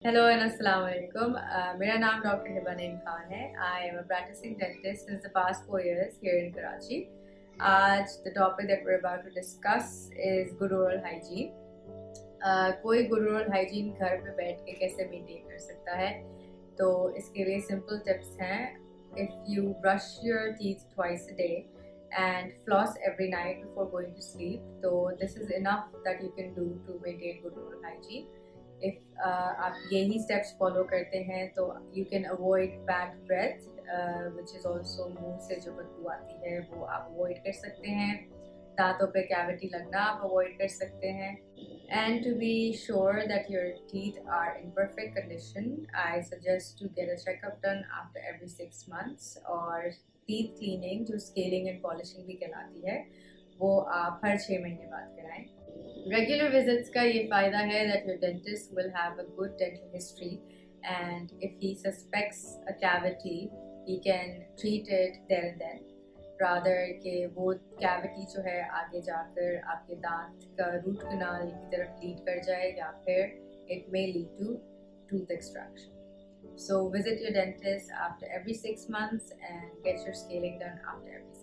Hello and Assalamu alaikum. मेरा नाम doctor Hiba Khan है. I am a practicing dentist since the past 4 years here in Karachi. आज the topic that we're about to discuss is good oral hygiene. कोई good oral hygiene घर पे बैठ के कैसे maintain कर सकता है? तो इसके लिए simple tips हैं. If you brush your teeth twice a day and floss every night before going to sleep, so this is enough that you can do to maintain good oral hygiene. If आप यही steps follow करते हैं तो you can avoid bad breath, which is also मुंह से जो बदबू आती है वो आप avoid कर सकते हैं. दांतों पे cavity लगना आप avoid कर सकते हैं. And to be sure that your teeth are in perfect condition, I suggest to get a checkup done after every 6 months. और teeth cleaning जो scaling and polishing भी कहलाती है वो आप हर 6 महीने बाद कराएं. Regular visits का ये फ़ायदा है that your dentist will have a good dental history, and if he suspects a cavity, he can treat it there and then, rather कि वो cavity जो है आगे जाकर आपके दांत का root canal की तरफ lead कर जाए या फिर it may lead to tooth extraction. So visit your dentist after every 6 months and get your scaling done after every